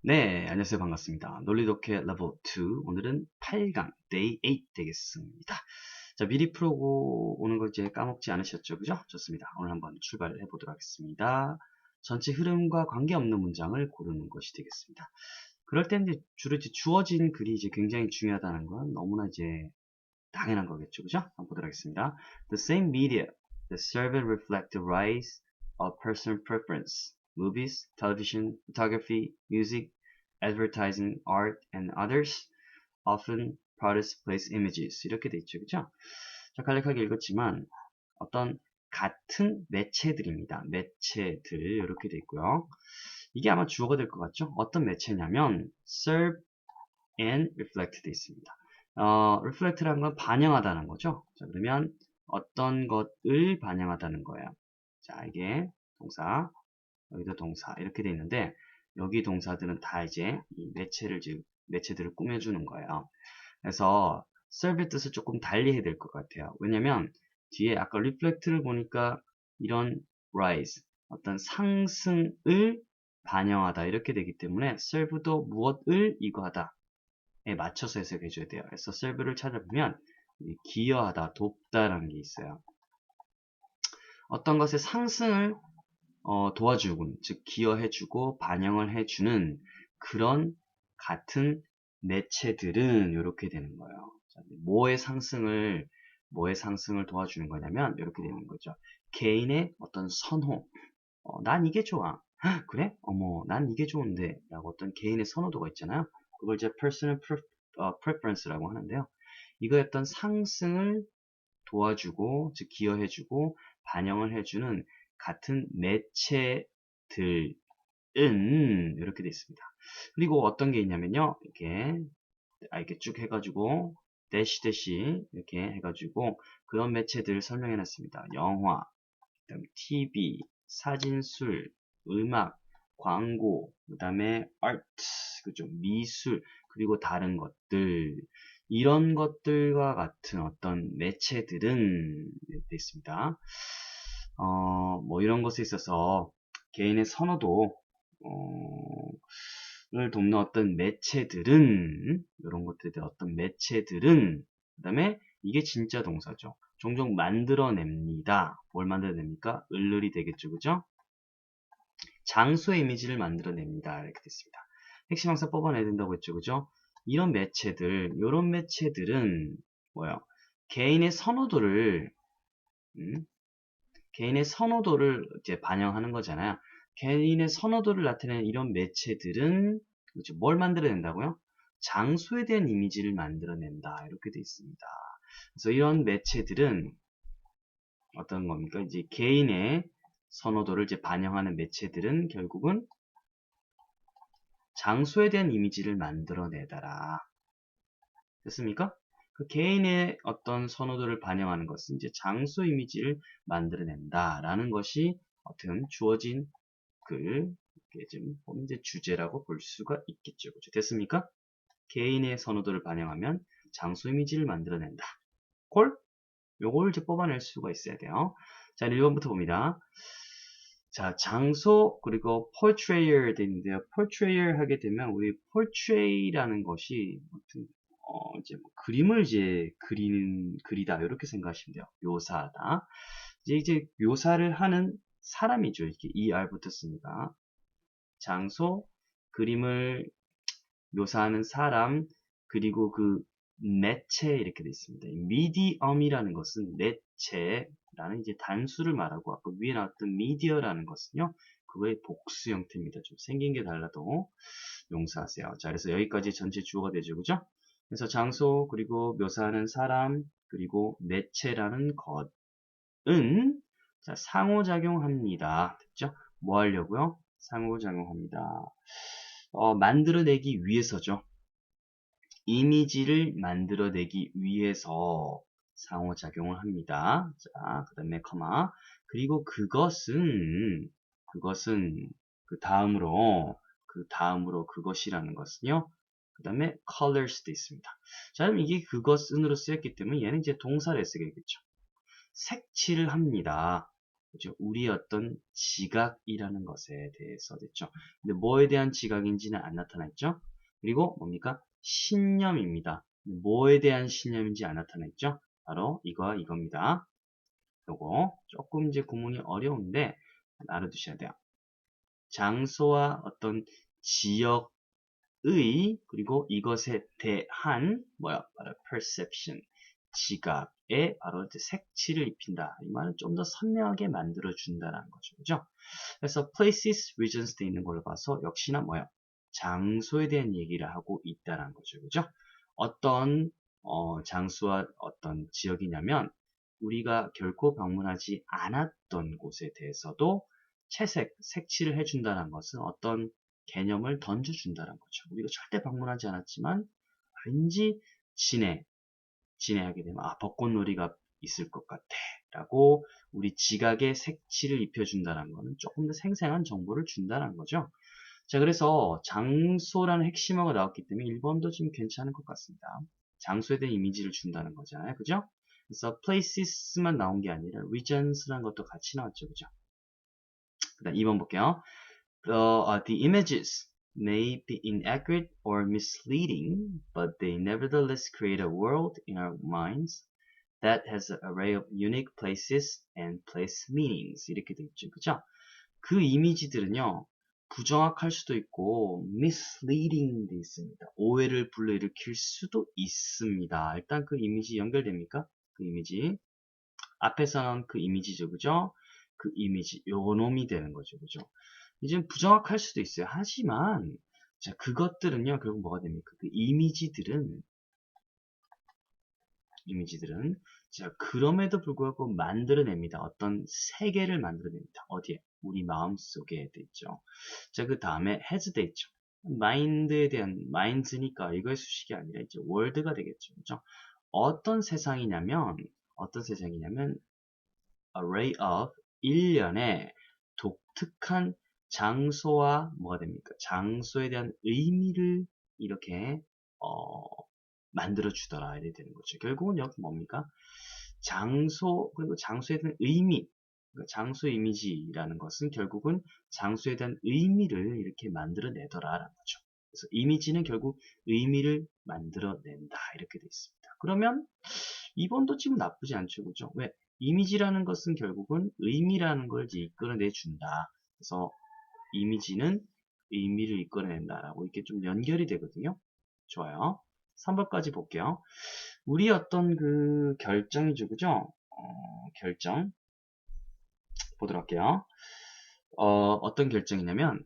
네, 안녕하세요. 반갑습니다. 논리독해 레벨 2. 오늘은 8강, 데이 8 되겠습니다. 자, 미리 풀고 오는 거 이제 까먹지 않으셨죠? 그죠? 좋습니다. 오늘 한번 출발을 해보도록 하겠습니다. 전체 흐름과 관계없는 문장을 고르는 것이 되겠습니다. 그럴 때 이제 주로 이제 주어진 글이 이제 굉장히 중요하다는 건 너무나 이제 당연한 거겠죠. 그죠? 한번 보도록 하겠습니다. The same media, the survey reflect the rise of personal preference. Movies, television, photography, music, advertising, art, and others often produce place images. 이렇게 돼 있죠. 그죠? 자, 간략하게 읽었지만 어떤 같은 매체들입니다. 매체들 이렇게 돼 있고요. 이게 아마 주어가 될 것 같죠? 어떤 매체냐면 serve and reflect 돼 있습니다. reflect라는 건 반영하다는 거죠. 자, 그러면 어떤 것을 반영하다는 거예요. 자, 이게 동사, 여기도 동사 이렇게 돼 있는데 여기 동사들은 다 이제 이 매체들을 꾸며주는 거예요. 그래서 serve의 뜻을 조금 달리 해야 될 것 같아요. 왜냐면 뒤에 아까 reflect를 보니까 이런 rise, 어떤 상승을 반영하다 이렇게 되기 때문에 serve도 무엇을 이거하다 에 맞춰서 해석해줘야 돼요. 그래서 serve를 찾아보면 기여하다, 돕다라는 게 있어요. 어떤 것의 상승을 도와주고, 즉 기여해주고 반영을 해주는 그런 같은 매체들은 이렇게 되는 거예요. 자, 뭐의 상승을 도와주는 거냐면 이렇게 되는 거죠. 개인의 어떤 선호, 난 이게 좋아. 그래? 어머, 난 이게 좋은데 라고 어떤 개인의 선호도가 있잖아요. 그걸 이제 personal preference라고 하는데요. 이거의 어떤 상승을 도와주고, 즉 기여해주고 반영을 해주는 같은 매체들은 이렇게 되어 있습니다. 그리고 어떤 게 있냐면요. 이렇게 쭉 해가지고 대시 대시 이렇게 해가지고 그런 매체들을 설명해 놨습니다. 영화, 그다음 TV, 사진술, 음악, 광고, 그 다음에 아트, 그죠? 미술, 그리고 다른 것들, 이런 것들과 같은 어떤 매체들은 되어 있습니다. 뭐 이런 것에 있어서 개인의 선호도, 를 돕는 어떤 매체들은, 이런 것들의 어떤 매체들은, 그 다음에 이게 진짜 동사죠. 종종 만들어냅니다. 뭘 만들어냅니까? 을을이 되겠죠, 그죠? 장소의 이미지를 만들어냅니다. 이렇게 됐습니다. 핵심 항사 뽑아내야 된다고 했죠, 그죠? 이런 매체들은 뭐요? 개인의 선호도를 음, 개인의 선호도를 이제 반영하는 거잖아요. 개인의 선호도를 나타내는 이런 매체들은 그렇죠. 뭘 만들어낸다고요? 장소에 대한 이미지를 만들어낸다. 이렇게 돼 있습니다. 그래서 이런 매체들은 어떤 겁니까? 이제 개인의 선호도를 이제 반영하는 매체들은 결국은 장소에 대한 이미지를 만들어내더라. 됐습니까? 그 개인의 어떤 선호도를 반영하는 것은 이제 장소 이미지를 만들어낸다라는 것이 어떤 주어진 글, 이렇게 좀 보면 이제 주제라고 볼 수가 있겠죠. 그죠? 됐습니까? 개인의 선호도를 반영하면 장소 이미지를 만들어낸다. 콜? 요걸 이제 뽑아낼 수가 있어야 돼요. 자, 1번부터 봅니다. 자, 장소, 그리고 portrayal 돼 있는데요. portrayal 하게 되면, 우리 portray라는 것이, 이제 뭐 그림을 이제 그리다, 이렇게 생각하시면 돼요. 묘사하다. 이제 묘사를 하는 사람이죠. 이렇게 er 붙었으니까. 장소, 그림을 묘사하는 사람, 그리고 그 매체 이렇게 돼 있습니다. 미디엄이라는 것은 매체라는 이제 단수를 말하고 아까 위에 나왔던 미디어라는 것은요. 그거의 복수 형태입니다. 좀 생긴 게 달라도 용서하세요. 자, 그래서 여기까지 전체 주어가 되죠. 그죠? 그래서 장소, 그리고 묘사하는 사람, 그리고 매체라는 것은 자, 상호작용합니다. 됐죠? 뭐 하려고요? 상호작용합니다. 만들어내기 위해서죠. 이미지를 만들어내기 위해서 상호작용을 합니다. 자, 그 다음에 커마. 그리고 그것은, 그 다음으로 그것이라는 것은요. 그 다음에 colors도 있습니다. 자, 그럼 이게 그것은으로 쓰였기 때문에 얘는 이제 동사를 쓰게 되겠죠. 색칠을 합니다. 그죠? 우리의 어떤 지각이라는 것에 대해서 됐죠. 근데 뭐에 대한 지각인지는 안 나타나 있죠. 그리고 뭡니까? 신념입니다. 뭐에 대한 신념인지 안 나타나 있죠. 바로 이거와 이겁니다. 요거 조금 이제 구문이 어려운데 알아두셔야 돼요. 장소와 어떤 지역의 그리고 이것에 대한 뭐야? 바로 perception, 지각에 바로 이제 색칠을 입힌다. 이 말은 좀 더 선명하게 만들어 준다는 거죠. 그죠? 그래서 places, regions 돼 있는 걸로 봐서 역시나 뭐야? 장소에 대한 얘기를 하고 있다는 거죠. 그죠? 어떤 장소와 어떤 지역이냐면 우리가 결코 방문하지 않았던 곳에 대해서도 채색, 색칠을 해준다는 것은 어떤 개념을 던져준다는 거죠. 우리가 절대 방문하지 않았지만 왠지 진해하게 되면 벚꽃놀이가 있을 것 같아 라고 우리 지각에 색칠을 입혀준다는 것은 조금 더 생생한 정보를 준다는 거죠. 자, 그래서 장소라는 핵심어가 나왔기 때문에 1번도 좀 괜찮을 것 같습니다. 장소에 대한 이미지를 준다는 거잖아요. 그죠? 그래서 places만 나온 게 아니라 regions라는 것도 같이 나왔죠. 그죠? 그 다음 2번 볼게요. The images may be inaccurate or misleading, but they nevertheless create a world in our minds that has an array of unique places and place meanings. 이렇게 돼 있죠. 그죠? 그 이미지들은요, 부정확할 수도 있고, misleading 돼 있습니다. 오해를 불러일으킬 수도 있습니다. 일단 그 이미지 연결됩니까? 그 이미지. 앞에서는 그 이미지죠. 그죠? 그 이미지. 요 놈이 되는 거죠. 그죠? 이제 부정확할 수도 있어요. 하지만, 자, 그것들은요, 결국 뭐가 됩니까? 그 이미지들은 자, 그럼에도 불구하고 만들어냅니다. 어떤 세계를 만들어냅니다. 어디에? 우리 마음속에 돼 있죠. 자, 그 다음에 has 돼 있죠. 마인드에 대한 마인드니까 이거의 수식이 아니라 이제 월드가 되겠죠. 그죠? 어떤 세상이냐면 array of 일련의 독특한 장소와 뭐가 됩니까? 장소에 대한 의미를 이렇게 만들어 주더라 이렇게 되는 거죠. 결국은 여기 뭡니까? 장소 그리고 장소에 대한 의미, 그러니까 장소 이미지라는 것은 결국은 장소에 대한 의미를 이렇게 만들어내더라라는 거죠. 그래서 이미지는 결국 의미를 만들어낸다 이렇게 되어 있습니다. 그러면 2번도 지금 나쁘지 않죠, 그죠? 왜? 이미지라는 것은 결국은 의미라는 걸 이제 이끌어내 준다. 그래서 이미지는 의미를 이끌어낸다라고 이렇게 좀 연결이 되거든요. 좋아요. 3번까지 볼게요. 우리 어떤 그 결정이죠, 그죠? 결정 보도록 할게요. 어떤 결정이냐면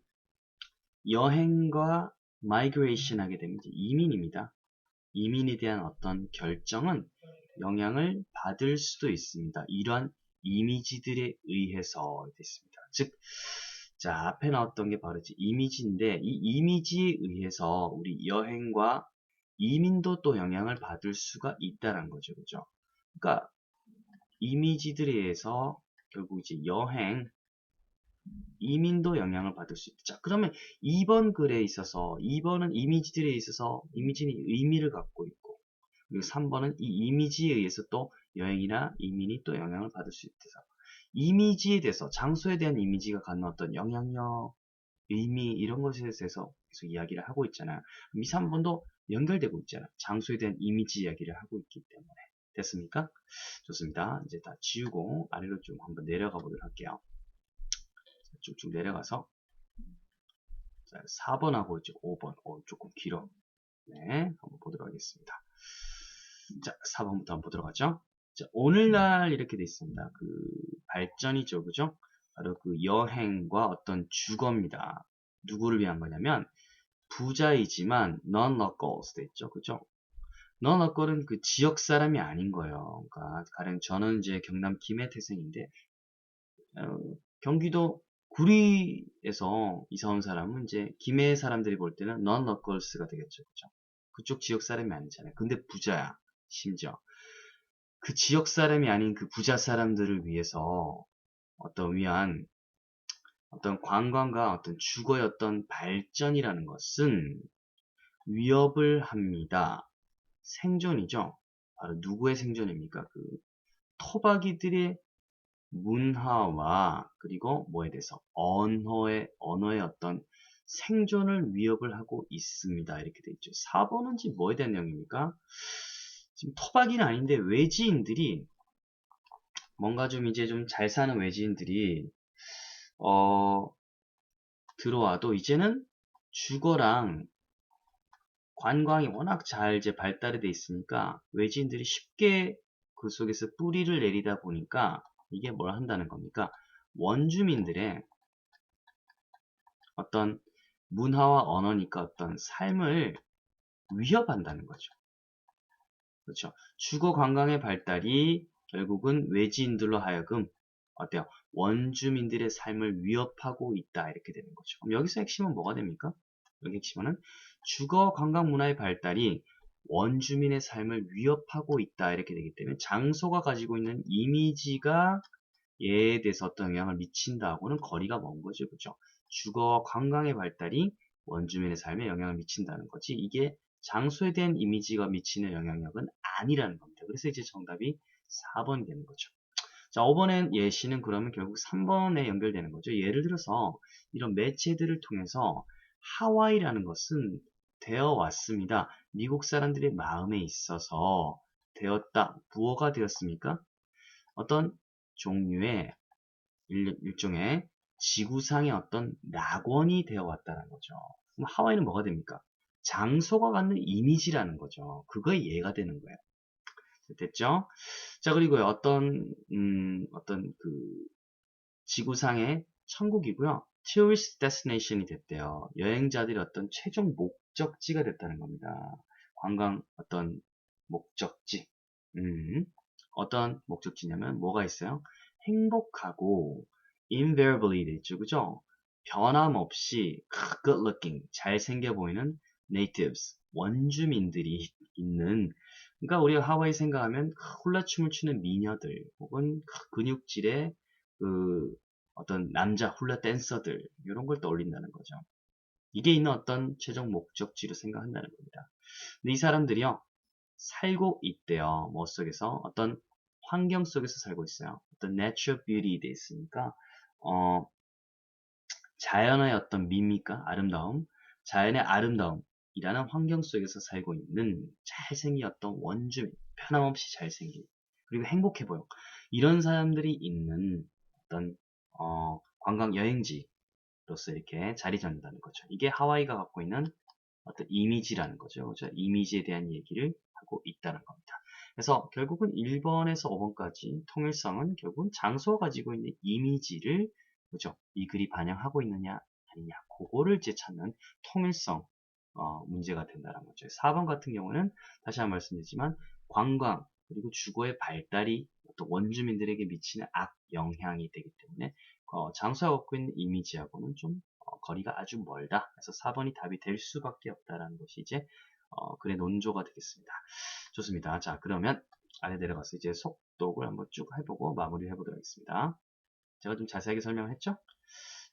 여행과 마이그레이션 하게 되면 이민입니다. 이민에 대한 어떤 결정은 영향을 받을 수도 있습니다. 이러한 이미지들에 의해서 됐습니다. 즉, 자, 앞에 나왔던 게 바로 이미지인데 이 이미지에 의해서 우리 여행과 이민도 또 영향을 받을 수가 있다는 거죠. 그죠? 그러니까 이미지들에 의해서 결국 이제 여행, 이민도 영향을 받을 수 있다. 자, 그러면 2번 글에 있어서 2번은 이미지들에 있어서 이미지는 의미를 갖고 있고 그리고 3번은 이 이미지에 의해서 또 여행이나 이민이 또 영향을 받을 수 있다. 이미지에 대해서 장소에 대한 이미지가 갖는 어떤 영향력, 의미 이런 것에 대해서 계속 이야기를 하고 있잖아요. 이 3번도 연결되고 있잖아요. 장소에 대한 이미지 이야기를 하고 있기 때문에. 됐습니까? 좋습니다. 이제 다 지우고 아래로 좀 한번 내려가 보도록 할게요. 쭉쭉 내려가서 자, 4번하고 이제 5번 조금 길어. 네, 한번 보도록 하겠습니다. 자, 4번부터 한번 보도록 하죠. 자, 오늘날 이렇게 돼 있습니다. 그 발전이죠, 그죠? 바로 그 여행과 어떤 주거입니다. 누구를 위한 거냐면 부자이지만 non-locals 돼 있죠, 그죠? non-local은 그 지역 사람이 아닌 거예요. 그러니까 가령 저는 이제 경남 김해 태생인데 경기도 구리에서 이사 온 사람은 이제 김해 사람들이 볼 때는 non-locals가 되겠죠, 그죠? 그쪽 지역 사람이 아니잖아요. 근데 부자야, 심지어. 그 지역 사람이 아닌 그 부자 사람들을 위해서 위한 어떤 관광과 어떤 주거의 어떤 발전이라는 것은 위협을 합니다. 생존이죠. 바로 누구의 생존입니까? 그 토박이들의 문화와 그리고 뭐에 대해서 언어의 어떤 생존을 위협을 하고 있습니다. 이렇게 돼 있죠. 4번은 지금 뭐에 대한 내용입니까? 지금 토박이는 아닌데 외지인들이 뭔가 좀 이제 좀 잘 사는 외지인들이 들어와도 이제는 주거랑 관광이 워낙 잘 이제 발달이 돼 있으니까 외지인들이 쉽게 그 속에서 뿌리를 내리다 보니까 이게 뭘 한다는 겁니까? 원주민들의 어떤 문화와 언어니까 어떤 삶을 위협한다는 거죠. 그렇죠. 주거 관광의 발달이 결국은 외지인들로 하여금 어때요? 원주민들의 삶을 위협하고 있다 이렇게 되는 거죠. 그럼 여기서 핵심은 뭐가 됩니까? 여기 핵심은 주거 관광 문화의 발달이 원주민의 삶을 위협하고 있다 이렇게 되기 때문에 장소가 가지고 있는 이미지가 얘에 대해서 어떤 영향을 미친다고는 거리가 먼 거죠. 그죠? 주거 관광의 발달이 원주민의 삶에 영향을 미친다는 거지 이게 장소에 대한 이미지가 미치는 영향력은 아니라는 겁니다. 그래서 이제 정답이 4번이 되는 거죠. 자, 5번의 예시는 그러면 결국 3번에 연결되는 거죠. 예를 들어서 이런 매체들을 통해서 하와이라는 것은 되어 왔습니다. 미국 사람들의 마음에 있어서 되었다. 무엇가 되었습니까? 어떤 종류의 일종의 지구상의 어떤 낙원이 되어 왔다는 거죠. 그럼 하와이는 뭐가 됩니까? 장소가 갖는 이미지라는 거죠. 그거에 이해가 되는 거예요. 됐죠? 자, 그리고요, 어떤 지구상의 천국이고요. tourist destination이 됐대요. 여행자들의 어떤 최종 목적지가 됐다는 겁니다. 관광 어떤 목적지. 어떤 목적지냐면 뭐가 있어요? 행복하고 invariably 돼 있죠. 그죠? 변함없이 good looking, 잘생겨 보이는 natives, 원주민들이 있는 그러니까 우리가 하와이 생각하면 훌라춤을 추는 미녀들 혹은 근육질의 그 어떤 남자 훌라 댄서들 이런 걸 떠올린다는 거죠. 이게 있는 어떤 최종 목적지로 생각한다는 겁니다. 근데 이 사람들이요 살고 있대요. 뭐 속에서 어떤 환경 속에서 살고 있어요. 어떤 natural beauty에 돼 있으니까 자연의 어떤 미미가 아름다움, 자연의 아름다움이라는 환경 속에서 살고 있는 잘생긴 어떤 원주민, 변함없이 잘생긴 그리고 행복해 보여. 이런 사람들이 있는 어떤 관광 여행지로서 이렇게 자리 잡는다는 거죠. 이게 하와이가 갖고 있는 어떤 이미지라는 거죠. 그죠? 이미지에 대한 얘기를 하고 있다는 겁니다. 그래서 결국은 1번에서 5번까지 통일성은 결국은 장소가 가지고 있는 이미지를 그죠? 이 글이 반영하고 있느냐 아니냐 그거를 이제 찾는 통일성 문제가 된다는 거죠. 4번 같은 경우는 다시 한번 말씀드리지만 관광 그리고 주거의 발달이 어떤 원주민들에게 미치는 악 영향이 되기 때문에 장소가 갖고 있는 이미지하고는 좀 거리가 아주 멀다. 그래서 4번이 답이 될 수밖에 없다라는 것이 이제 글의 논조가 되겠습니다. 좋습니다. 자, 그러면 아래 내려가서 이제 속독을 한번 쭉 해보고 마무리를 해보도록 하겠습니다. 제가 좀 자세하게 설명을 했죠?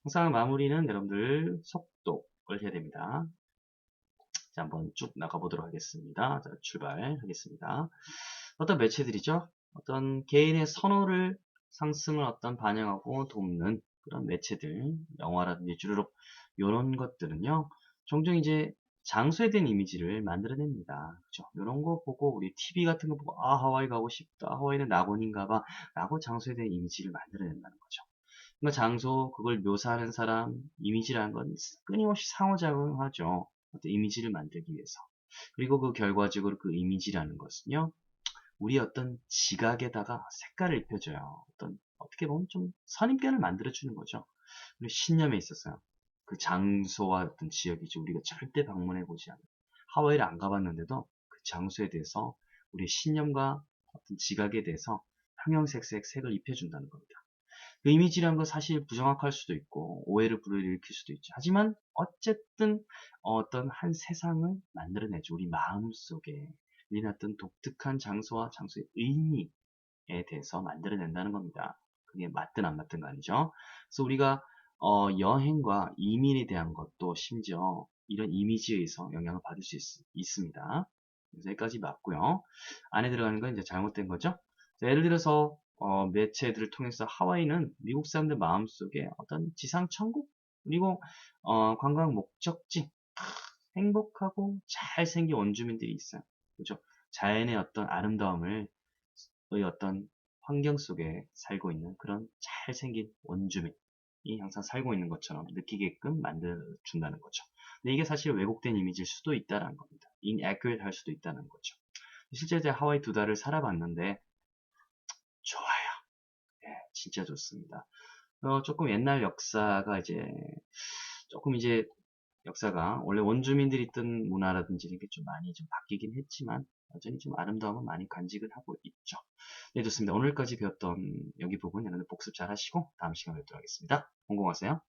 항상 마무리는 여러분들 속독을 해야 됩니다. 자, 한번 쭉 나가보도록 하겠습니다. 자, 출발하겠습니다. 어떤 매체들이죠? 어떤 개인의 선호를 상승을 어떤 반영하고 돕는 그런 매체들, 영화라든지 주르륵 이런 것들은요, 종종 이제 장소에 대한 이미지를 만들어냅니다. 그죠? 이런 거 보고 우리 TV 같은 거 보고 아 하와이 가고 싶다. 하와이는 낙원인가 봐. 라고 장소에 대한 이미지를 만들어낸다는 거죠. 그러니까 장소, 그걸 묘사하는 사람, 이미지라는 건 끊임없이 상호작용하죠. 어떤 이미지를 만들기 위해서. 그리고 그 결과적으로 그 이미지라는 것은요, 우리 어떤 지각에다가 색깔을 입혀줘요. 어떻게 보면 좀 선입견을 만들어주는 거죠. 그리고 신념에 있어서요. 그 장소와 어떤 지역이죠. 우리가 절대 방문해보지 않은. 하와이를 안 가봤는데도 그 장소에 대해서 우리의 신념과 어떤 지각에 대해서 형형색색 색을 입혀준다는 겁니다. 그 이미지라는 건 사실 부정확할 수도 있고 오해를 불러일으킬 수도 있죠. 하지만 어쨌든 어떤 한 세상을 만들어내죠. 우리 마음속에 우리는 어떤 독특한 장소와 장소의 의미에 대해서 만들어낸다는 겁니다. 그게 맞든 안 맞든 거 아니죠. 그래서 우리가 여행과 이민에 대한 것도 심지어 이런 이미지에 의해서 영향을 받을 수 있습니다. 그래서 여기까지 맞고요. 안에 들어가는 건 이제 잘못된 거죠. 자, 예를 들어서 매체들을 통해서 하와이는 미국 사람들 마음속에 어떤 지상 천국 그리고 관광 목적지 행복하고 잘생긴 원주민들이 있어요. 그죠? 자연의 어떤 아름다움을 의 어떤 환경 속에 살고 있는 그런 잘생긴 원주민이 항상 살고 있는 것처럼 느끼게끔 만들어준다는 거죠. 근데 이게 사실 왜곡된 이미지일 수도 있다는 겁니다. inaccurate 할 수도 있다는 거죠. 실제 제가 하와이 2달을 살아봤는데 좋아요. 예, 진짜 좋습니다. 조금 옛날 역사가 조금 역사가 원래 원주민들이 있던 문화라든지 이렇게 좀 많이 좀 바뀌긴 했지만 여전히 좀 아름다움은 많이 간직을 하고 있죠. 네, 좋습니다. 오늘까지 배웠던 여기 부분 여러분들 복습 잘 하시고 다음 시간에 뵙도록 하겠습니다. 성공하세요.